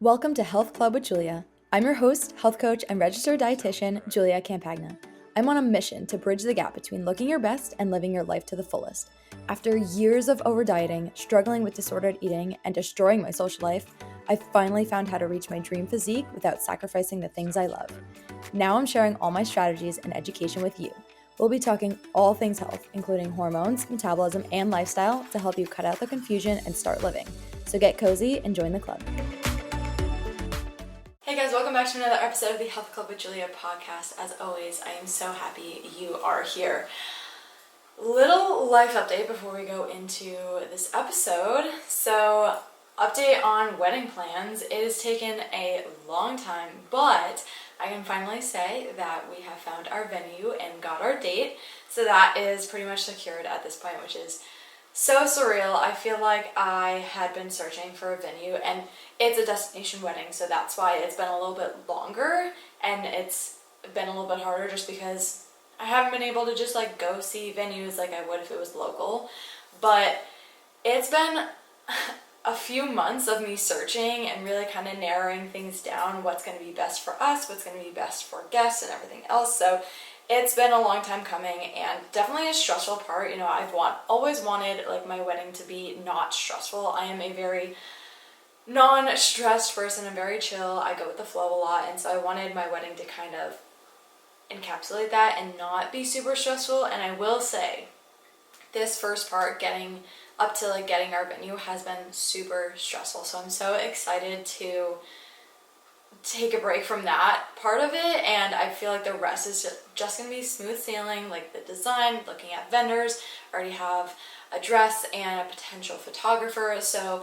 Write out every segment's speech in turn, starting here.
Welcome to Health Club with Julia. I'm your host, health coach, and registered dietitian, Julia Campagna. I'm on a mission to bridge the gap between looking your best and living your life to the fullest. After years of over dieting, struggling with disordered eating, and destroying my social life, I finally found how to reach my dream physique without sacrificing the things I love. Now I'm sharing all my strategies and education with you. We'll be talking all things health, including hormones, metabolism, and lifestyle to help you cut out the confusion and start living. So get cozy and join the club. Hey guys, welcome back to another episode of the Health Club with Julia podcast. As always, I am so happy you are here. Little life update before we go into this episode. So, update on wedding plans. It has taken a long time, but I can finally say that we have found our venue and got our date. So that is pretty much secured at this point, which is so surreal. I feel like I had been searching for a venue, and it's a destination wedding, so that's why it's been a little bit longer and it's been a little bit harder just because I haven't been able to just like go see venues like I would if it was local. But it's been a few months of me searching and really kind of narrowing things down, what's going to be best for us, what's going to be best for guests and everything else. So it's been a long time coming and definitely a stressful part. You know, always wanted like my wedding to be not stressful. I am a very non-stressed person. I'm very chill. I go with the flow a lot, and so I wanted my wedding to kind of encapsulate that and not be super stressful. And I will say, this first part, getting up to like getting our venue, has been super stressful. So I'm so excited to take a break from that part of it, and I feel like the rest is just gonna be smooth sailing. Like the design, looking at vendors, already have a dress and a potential photographer, so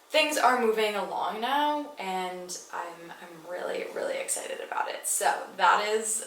things are moving along now, and I'm really excited about it. So that is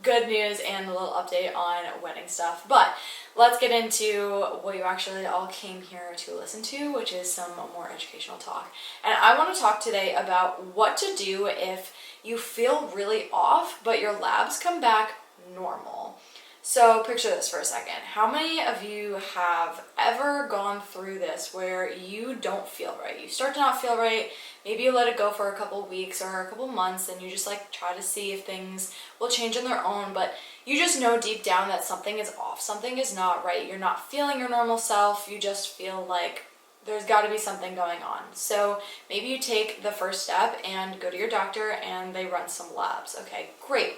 good news and a little update on wedding stuff. But let's get into what you actually all came here to listen to, which is some more educational talk. And I want to talk today about what to do if you feel really off but your labs come back normal. So picture this for a second. How many of you have ever gone through this where you don't feel right? You start to not feel right, maybe you let it go for a couple weeks or a couple months, and you just like try to see if things will change on their own, but you just know deep down that something is off, something is not right, you're not feeling your normal self, you just feel like there's got to be something going on. So maybe you take the first step and go to your doctor and they run some labs. Okay, great.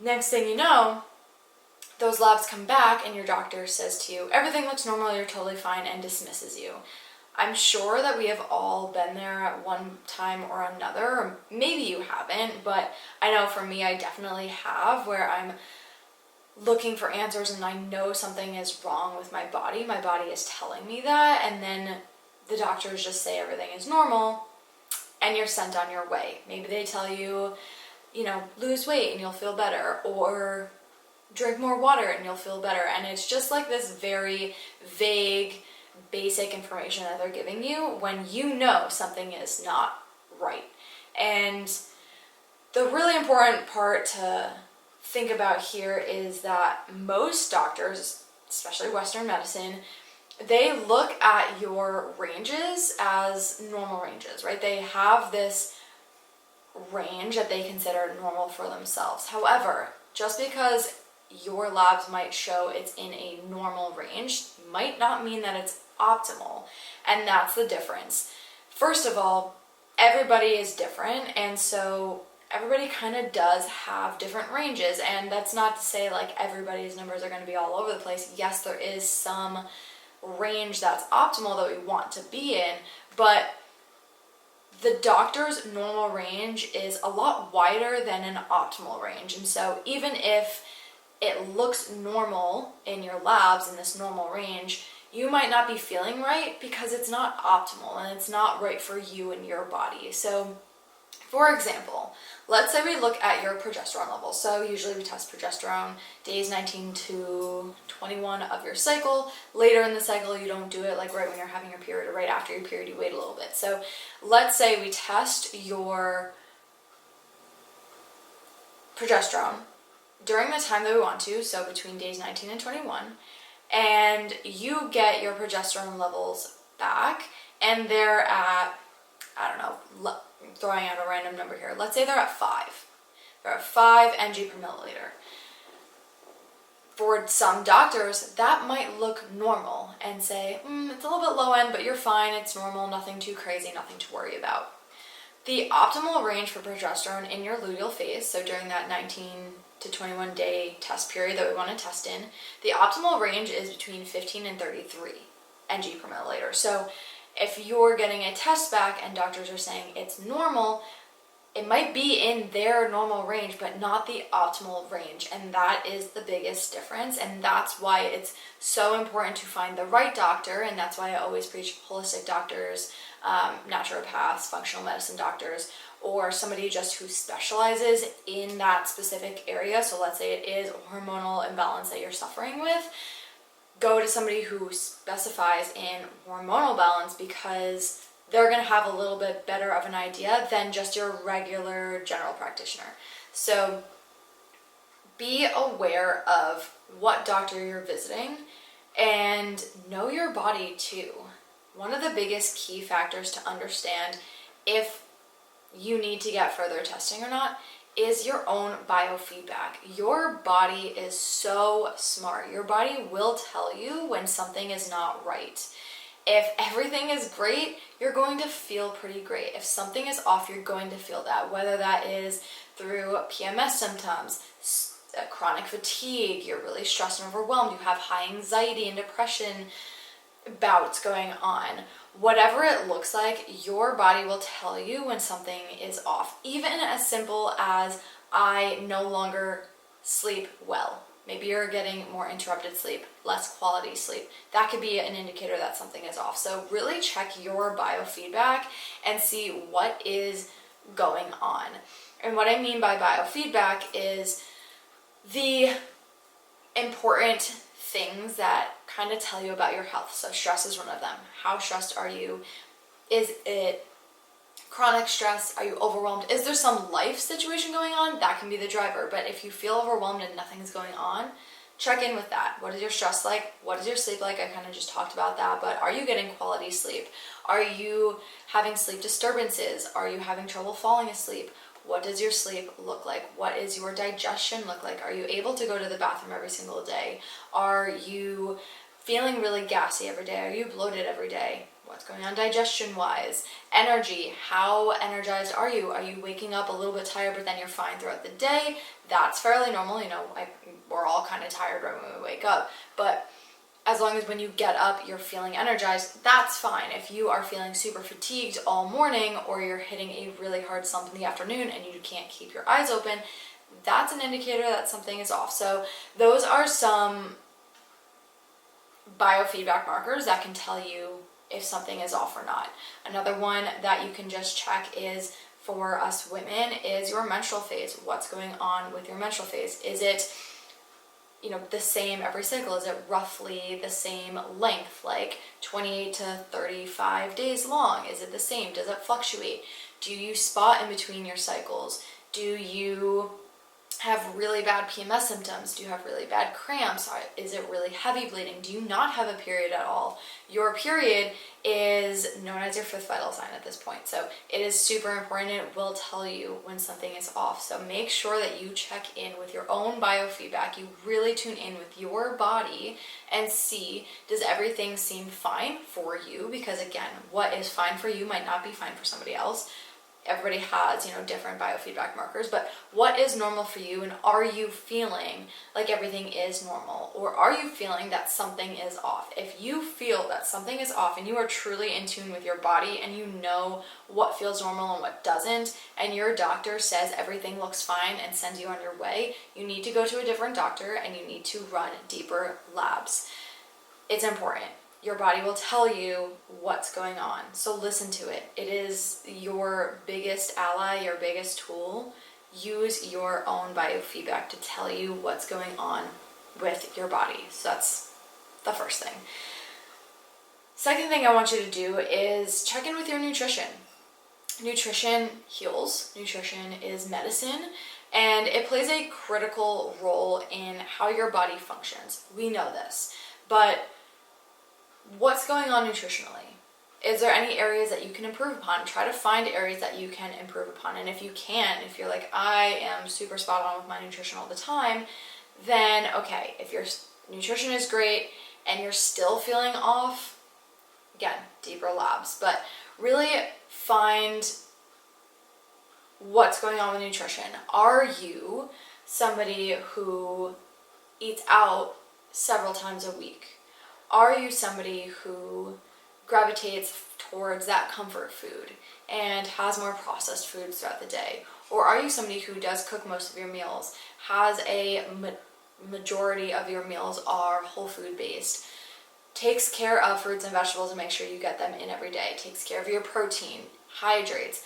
Next thing you know, those labs come back and your doctor says to you, everything looks normal, you're totally fine, and dismisses you. I'm sure that we have all been there at one time or another, or maybe you haven't, but I know for me, I definitely have, where I'm looking for answers and I know something is wrong with my body. My body is telling me that, and then the doctors just say everything is normal and you're sent on your way. Maybe they tell you, lose weight and you'll feel better, or drink more water and you'll feel better. And it's just like this very vague, basic information that they're giving you when you know something is not right. And the really important part to think about here is that most doctors, especially Western medicine, they look at your ranges as normal ranges, right? They have this range that they consider normal for themselves. However, just because your labs might show it's in a normal range might not mean that it's optimal, and that's the difference. First of all, everybody is different, and so everybody kind of does have different ranges, and that's not to say like everybody's numbers are going to be all over the place. Yes, there is some range that's optimal that we want to be in, but the doctor's normal range is a lot wider than an optimal range. And so even if it looks normal in your labs in this normal range, you might not be feeling right because it's not optimal and it's not right for you and your body. So for example, let's say we look at your progesterone levels. So usually we test progesterone days 19 to 21 of your cycle. Later in the cycle, you don't do it like right when you're having your period or right after your period, you wait a little bit. So let's say we test your progesterone during the time that we want to, so between days 19 and 21, and you get your progesterone levels back and they're at I don't know, throwing out a random number here. Let's say they're at 5. They're at 5 ng per milliliter. For some doctors, that might look normal and say, it's a little bit low end, but you're fine, it's normal, nothing too crazy, nothing to worry about. The optimal range for progesterone in your luteal phase, so during that 19 to 21 day test period that we want to test in, the optimal range is between 15 and 33 ng per milliliter. So if you're getting a test back and doctors are saying it's normal, it might be in their normal range, but not the optimal range. And that is the biggest difference. And that's why it's so important to find the right doctor. And that's why I always preach holistic doctors, naturopaths, functional medicine doctors, or somebody just who specializes in that specific area. So let's say it is a hormonal imbalance that you're suffering with. Go to somebody who specifies in hormonal balance, because they're going to have a little bit better of an idea than just your regular general practitioner. So be aware of what doctor you're visiting and know your body too. One of the biggest key factors to understand if you need to get further testing or not is your own biofeedback. Your body is so smart. Your body will tell you when something is not right. If everything is great, you're going to feel pretty great. If something is off, you're going to feel that, whether that is through PMS symptoms, chronic fatigue, you're really stressed and overwhelmed, you have high anxiety and depression bouts going on. Whatever it looks like, your body will tell you when something is off. Even as simple as, I no longer sleep well. Maybe you're getting more interrupted sleep, less quality sleep. That could be an indicator that something is off. So really check your biofeedback and see what is going on. And what I mean by biofeedback is the important things that kind of tell you about your health. So stress is one of them. How stressed are you? Is it chronic stress? Are you overwhelmed? Is there some life situation going on? That can be the driver. But if you feel overwhelmed and nothing's going on, check in with that. What is your stress like? What is your sleep like? I kind of just talked about that, but are you getting quality sleep? Are you having sleep disturbances? Are you having trouble falling asleep? What does your sleep look like? What is your digestion look like? Are you able to go to the bathroom every single day? Are you feeling really gassy every day? Are you bloated every day? What's going on digestion-wise? Energy, how energized are you? Are you waking up a little bit tired, but then you're fine throughout the day? That's fairly normal. We're all kind of tired right when we wake up, but as long as when you get up, you're feeling energized, that's fine. If you are feeling super fatigued all morning, or you're hitting a really hard slump in the afternoon and you can't keep your eyes open, that's an indicator that something is off. So those are some biofeedback markers that can tell you if something is off or not. Another one that you can just check is, for us women, is your menstrual phase. What's going on with your menstrual phase? Is it the same every cycle? Is it roughly the same length, like 28 to 35 days long? Is it the same? Does it fluctuate? Do you spot in between your cycles? Do you have really bad PMS symptoms? Do you have really bad cramps? Is it really heavy bleeding? Do you not have a period at all? Your period is known as your 5th vital sign at this point. So it is super important. It will tell you when something is off. So make sure that you check in with your own biofeedback. You really tune in with your body and see, does everything seem fine for you? Because again, what is fine for you might not be fine for somebody else. Everybody has, different biofeedback markers, but what is normal for you, and are you feeling like everything is normal, or are you feeling that something is off? If you feel that something is off and you are truly in tune with your body and you know what feels normal and what doesn't, and your doctor says everything looks fine and sends you on your way, you need to go to a different doctor and you need to run deeper labs. It's important. Your body will tell you what's going on. So listen to it. It is your biggest ally, your biggest tool. Use your own biofeedback to tell you what's going on with your body. So that's the first thing. Second thing I want you to do is check in with your nutrition. Nutrition heals. Nutrition is medicine, and it plays a critical role in how your body functions. We know this, but what's going on nutritionally? Is there any areas that you can improve upon? Try to find areas that you can improve upon. And if you can't, if you're like, I am super spot on with my nutrition all the time, then okay, if your nutrition is great and you're still feeling off, again, deeper labs. But really find what's going on with nutrition. Are you somebody who eats out several times a week? Are you somebody who gravitates towards that comfort food and has more processed foods throughout the day? Or are you somebody who does cook most of your meals, has a majority of your meals are whole food based, takes care of fruits and vegetables and make sure you get them in every day, takes care of your protein, hydrates?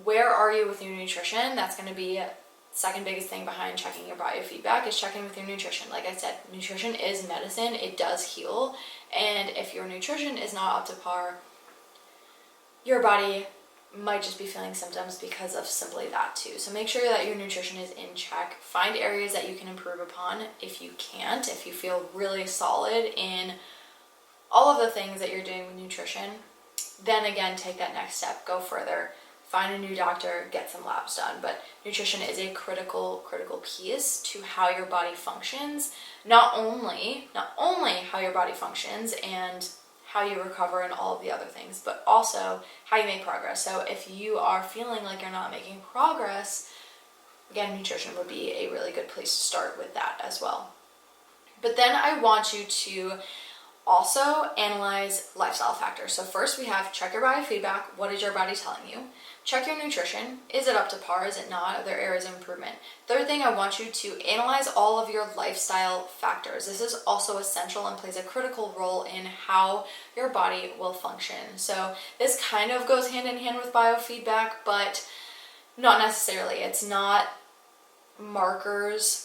Where are you with your nutrition? That's going to be second biggest thing behind checking your biofeedback, is checking with your nutrition. Like I said, nutrition is medicine. It does heal. And if your nutrition is not up to par, your body might just be feeling symptoms because of simply that too. So make sure that your nutrition is in check. Find areas that you can improve upon. If you can't, if you feel really solid in all of the things that you're doing with nutrition, then again, take that next step, go further. Find a new doctor, get some labs done. But nutrition is a critical piece to how your body functions. Not only how your body functions and how you recover and all of the other things, but also how you make progress. So if you are feeling like you're not making progress, again, nutrition would be a really good place to start with that as well. But then I want you to also analyze lifestyle factors. So first we have check your biofeedback. What is your body telling you? Check your nutrition. Is it up to par? Is it not? Are there areas of improvement? Third thing, I want you to analyze all of your lifestyle factors. This is also essential and plays a critical role in how your body will function. So this kind of goes hand in hand with biofeedback, but not necessarily. It's not markers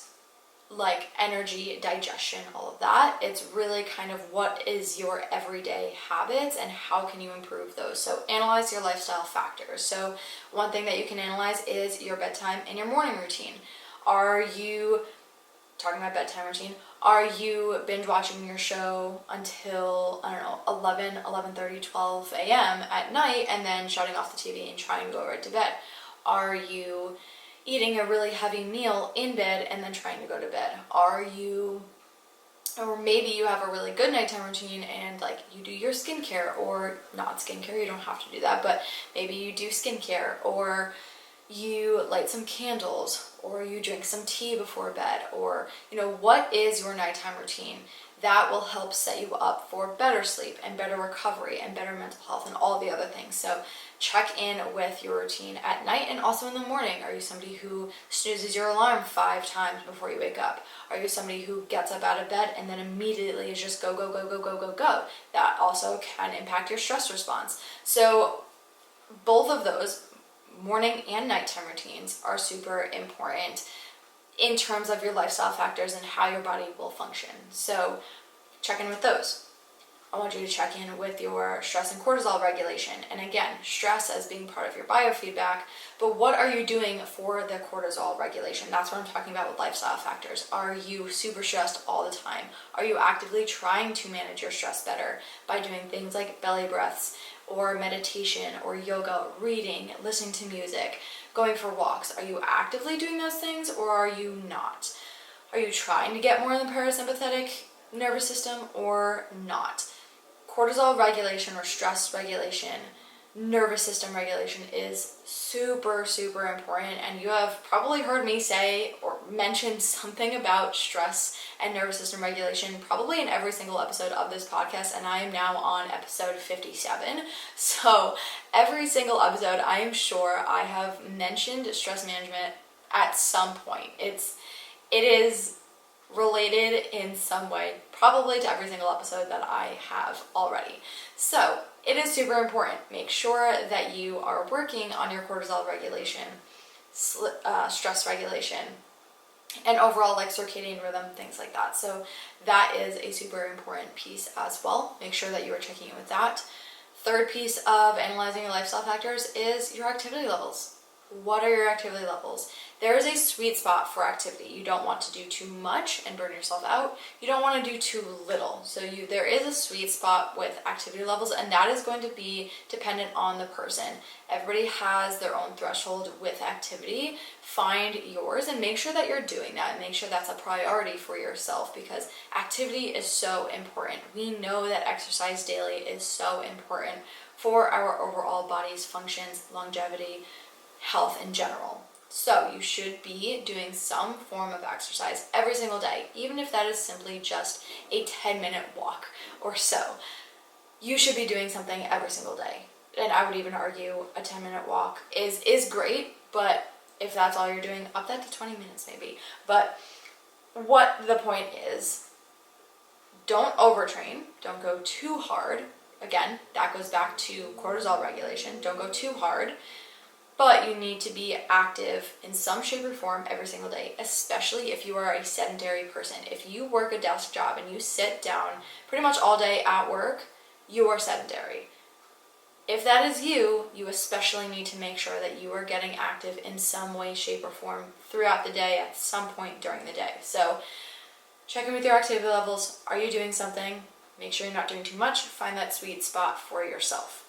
like energy, digestion, all of that. It's really kind of what is your everyday habits and how can you improve those. So analyze your lifestyle factors. So one thing that you can analyze is your bedtime and your morning routine. Are you, talking about bedtime routine, are you binge watching your show until, 11:30, 12 a.m. at night and then shutting off the TV and trying to go right to bed? Are you eating a really heavy meal in bed and then trying to go to bed? Are you, or maybe you have a really good nighttime routine and like you do your skincare, or not skincare, you don't have to do that, but maybe you do skincare, or you light some candles, or you drink some tea before bed, or what is your nighttime routine? That will help set you up for better sleep and better recovery and better mental health and all the other things. So check in with your routine at night and also in the morning. Are you somebody who snoozes your alarm 5 times before you wake up? Are you somebody who gets up out of bed and then immediately is just go, go, go, go, go, go, go? That also can impact your stress response. So both of those, morning and nighttime routines, are super important in terms of your lifestyle factors and how your body will function. So check in with those. I want you to check in with your stress and cortisol regulation. And again, stress as being part of your biofeedback, but what are you doing for the cortisol regulation? That's what I'm talking about with lifestyle factors. Are you super stressed all the time? Are you actively trying to manage your stress better by doing things like belly breaths or meditation or yoga, reading, listening to music, going for walks? Are you actively doing those things or are you not? Are you trying to get more in the parasympathetic nervous system or not? Cortisol regulation or stress regulation, nervous system regulation is super, super important. And you have probably heard me say or mention something about stress and nervous system regulation probably in every single episode of this podcast. And I am now on episode 57. So every single episode, I am sure I have mentioned stress management at some point. It is related in some way, probably to every single episode that I have already. So it is super important. Make sure that you are working on your cortisol regulation, stress regulation, and overall like circadian rhythm, things like that. So that is a super important piece as well. Make sure that you are checking in with that. Third piece of analyzing your lifestyle factors is your activity levels. What are your activity levels? There is a sweet spot for activity. You don't want to do too much and burn yourself out. You don't want to do too little. So there is a sweet spot with activity levels, and that is going to be dependent on the person. Everybody has their own threshold with activity. Find yours and make sure that you're doing that, and make sure that's a priority for yourself, because activity is so important. We know that exercise daily is so important for our overall body's functions, longevity, health in general. So you should be doing some form of exercise every single day, even if that is simply just a 10-minute walk or so. You should be doing something every single day. And I would even argue a 10-minute walk is great, but if that's all you're doing, up that to 20 minutes maybe. But what the point is, don't overtrain, don't go too hard. Again, that goes back to cortisol regulation. Don't go too hard. But you need to be active in some shape or form every single day, especially if you are a sedentary person. If you work a desk job and you sit down pretty much all day at work, you are sedentary. If that is you, you especially need to make sure that you are getting active in some way, shape, or form throughout the day at some point during the day. So check in with your activity levels. Are you doing something? Make sure you're not doing too much. Find that sweet spot for yourself.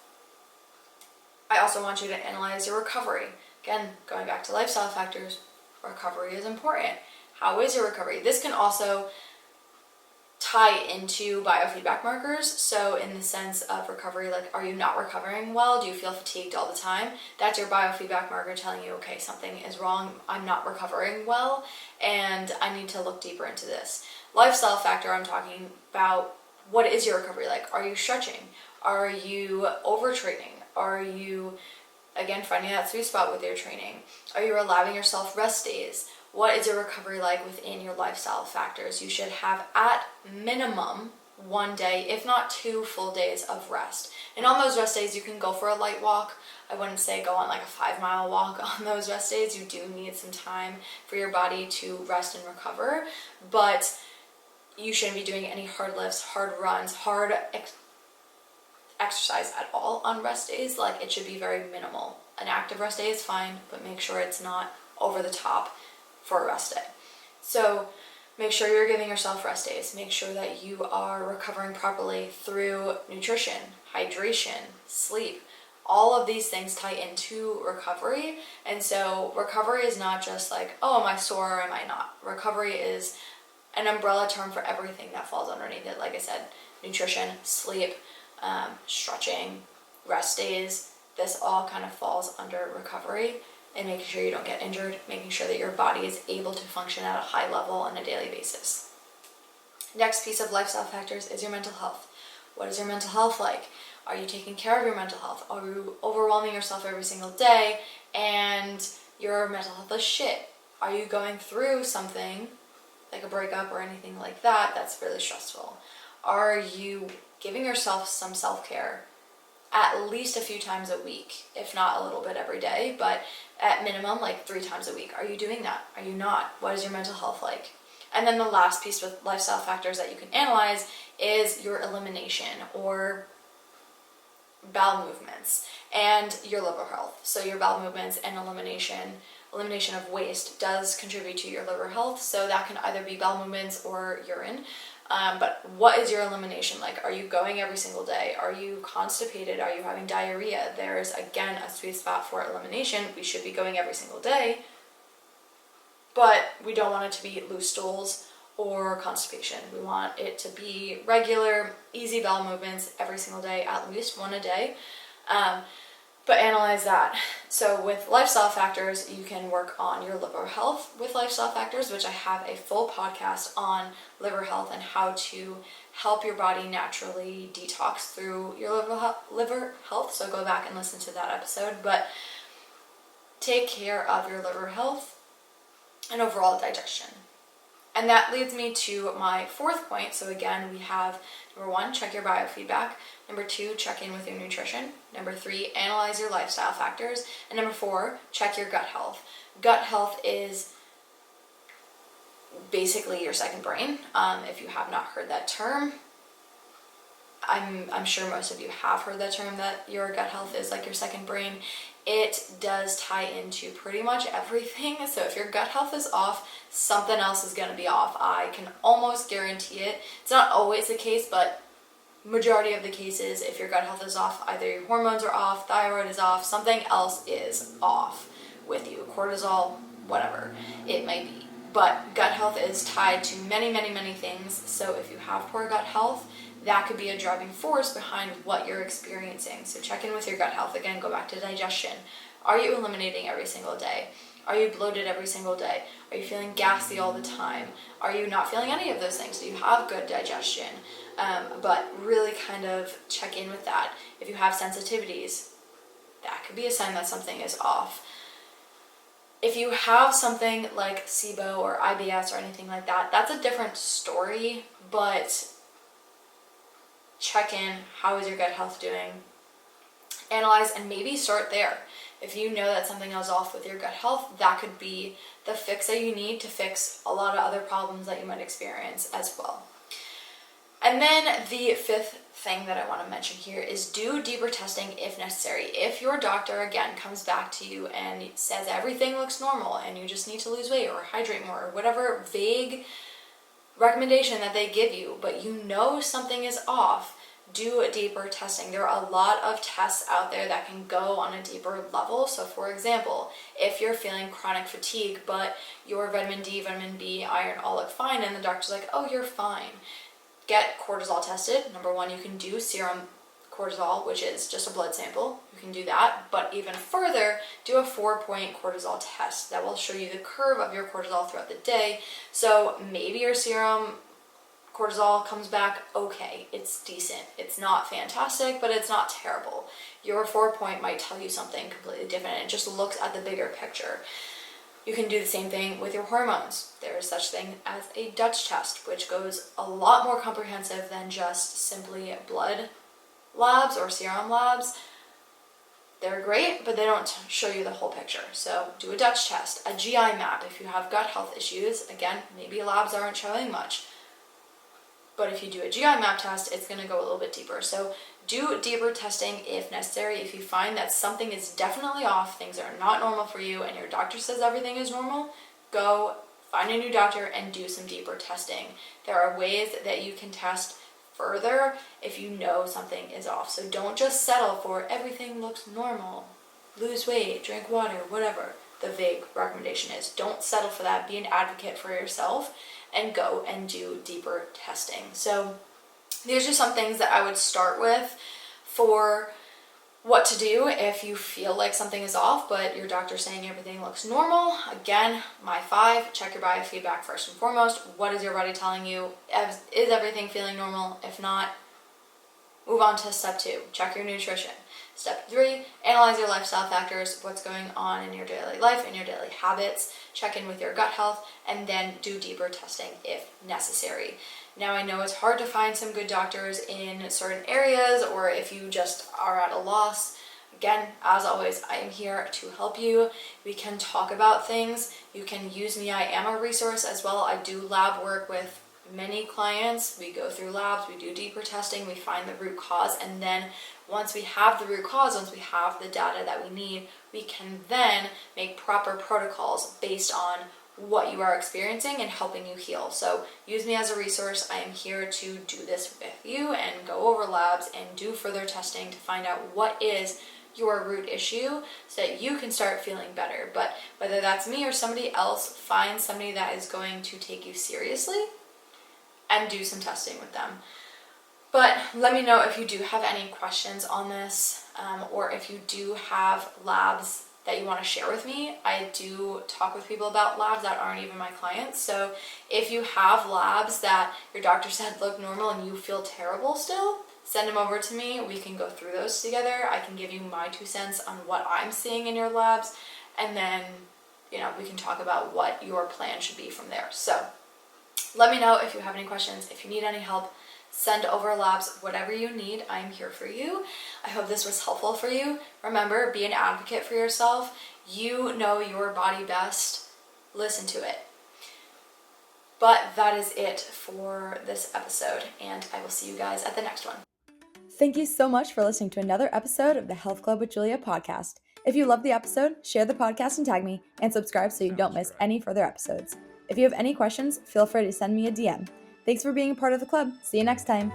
I also want you to analyze your recovery. Again, going back to lifestyle factors, recovery is important. How is your recovery? This can also tie into biofeedback markers. So in the sense of recovery, like, are you not recovering well? Do you feel fatigued all the time? That's your biofeedback marker telling you, okay, something is wrong. I'm not recovering well, and I need to look deeper into this. Lifestyle factor, I'm talking about, what is your recovery like? Are you stretching? Are you overtraining? Are you, again, finding that sweet spot with your training? Are you allowing yourself rest days? What is your recovery like within your lifestyle factors? You should have at minimum 1 day, if not 2 full days of rest. And on those rest days, you can go for a light walk. I wouldn't say go on like a 5-mile walk on those rest days. You do need some time for your body to rest and recover, but you shouldn't be doing any hard lifts, hard runs, hard exercise at all on rest days. Like, it should be very minimal. An active rest day is fine, but make sure it's not over the top for a rest day. So make sure you're giving yourself rest days. Make sure that you are recovering properly through nutrition, hydration, sleep. All of these things tie into recovery. And so recovery is not just like, oh, am I sore or am I not? Recovery is an umbrella term for everything that falls underneath it. Like I said, nutrition, sleep, stretching, rest days, this all kind of falls under recovery, and making sure you don't get injured, making sure that your body is able to function at a high level on a daily basis. Next piece of lifestyle factors is your mental health. What is your mental health like? Are you taking care of your mental health? Are you overwhelming yourself every single day and your mental health is shit? Are you going through something like a breakup or anything like that that's really stressful? Are you giving yourself some self-care at least a few times a week, if not a little bit every day, but at minimum like 3 times a week? Are you doing that? Are you not? What is your mental health like? And then the last piece with lifestyle factors that you can analyze is your elimination or bowel movements and your liver health. So your bowel movements and elimination of waste does contribute to your liver health. So that can either be bowel movements or urine. But what is your elimination like? Are you going every single day? Are you constipated? Are you having diarrhea? There's, again, a sweet spot for elimination. We should be going every single day, but we don't want it to be loose stools or constipation. We want it to be regular, easy bowel movements every single day, at least 1 a day. But analyze that. So with lifestyle factors, you can work on your liver health with lifestyle factors, which I have a full podcast on liver health and how to help your body naturally detox through your liver health. So go back and listen to that episode. But take care of your liver health and overall digestion. And that leads me to my 4th point. So again, we have number 1, check your biofeedback. Number 2, check in with your nutrition. Number 3, analyze your lifestyle factors. And number 4, check your gut health. Gut health is basically your second brain. If you have not heard that term, I'm sure most of you have heard that term, that your gut health is like your second brain. it does tie into pretty much everything. So if your gut health is off, something else is going to be off. I can almost guarantee it. It's not always the case, but majority of the cases, if your gut health is off, either your hormones are off, thyroid is off, something else is off with you. Cortisol, whatever it may be. But gut health is tied to many, many, many things. So if you have poor gut health, that could be a driving force behind what you're experiencing. So check in with your gut health. Again, go back to digestion. Are you eliminating every single day? Are you bloated every single day? Are you feeling gassy all the time? Are you not feeling any of those things? Do you have good digestion? But really kind of check in with that. If you have sensitivities, that could be a sign that something is off. If you have something like SIBO or IBS or anything like that, that's a different story, but check in. How is your gut health doing? Analyze and maybe start there. If you know that something is off with your gut health, that could be the fix that you need to fix a lot of other problems that you might experience as well. And then the fifth thing that I want to mention here is do deeper testing if necessary. If your doctor, again, comes back to you and says everything looks normal and you just need to lose weight or hydrate more or whatever vague recommendation that they give you, but you know something is off, do a deeper testing. There are a lot of tests out there that can go on a deeper level. So for example, if you're feeling chronic fatigue, but your vitamin D, vitamin B, iron all look fine, and the doctor's like, oh, you're fine, get cortisol tested. Number one, you can do serum cortisol, which is just a blood sample. You can do that, but even further, do a 4-point cortisol test that will show you the curve of your cortisol throughout the day. So maybe your serum cortisol comes back okay, it's decent. It's not fantastic, but it's not terrible. Your 4-point might tell you something completely different. It just looks at the bigger picture. You can do the same thing with your hormones. There is such thing as a Dutch test, which goes a lot more comprehensive than just simply blood labs or serum labs. They're great, but they don't show you the whole picture. So do a Dutch test, a GI map if you have gut health issues. Again, maybe labs aren't showing much. But if you do a GI map test, it's going to go a little bit deeper. So do deeper testing if necessary. If you find that something is definitely off, things are not normal for you, and your doctor says everything is normal, go find a new doctor and do some deeper testing. There are ways that you can test further if you know something is off. So don't just settle for everything looks normal. Lose weight, drink water, whatever the vague recommendation is. Don't settle for that. Be an advocate for yourself and go and do deeper testing. So these are some things that I would start with for what to do if you feel like something is off, but your doctor's saying everything looks normal. Again, my 5, check your biofeedback first and foremost. What is your body telling you? Is everything feeling normal? If not, move on to step 2, check your nutrition. Step 3, analyze your lifestyle factors, what's going on in your daily life, in your daily habits, check in with your gut health, and then do deeper testing if necessary. Now I know it's hard to find some good doctors in certain areas, or if you just are at a loss. Again, as always, I am here to help you. We can talk about things. You can use me. I am a resource as well. I do lab work with many clients. We go through labs, we do deeper testing, we find the root cause, and then once we have the root cause, once we have the data that we need, we can then make proper protocols based on what you are experiencing and helping you heal. So use me as a resource. I am here to do this with you and go over labs and do further testing to find out what is your root issue so that you can start feeling better. But whether that's me or somebody else, find somebody that is going to take you seriously and do some testing with them. But let me know if you do have any questions on this, or if you do have labs that you want to share with me. I do talk with people about labs that aren't even my clients. So if you have labs that your doctor said look normal and you feel terrible still, send them over to me. We can go through those together. I can give you my 2 cents on what I'm seeing in your labs, and then we can talk about what your plan should be from there. So let me know if you have any questions, if you need any help. Send over labs, whatever you need. I'm here for you. I hope this was helpful for you. Remember, be an advocate for yourself. You know your body best. Listen to it. But that is it for this episode, and I will see you guys at the next one. Thank you so much for listening to another episode of the Health Club with Julia podcast. If you love the episode, share the podcast and tag me, and subscribe so you don't miss any further episodes. If you have any questions, feel free to send me a DM. Thanks for being a part of the club. See you next time.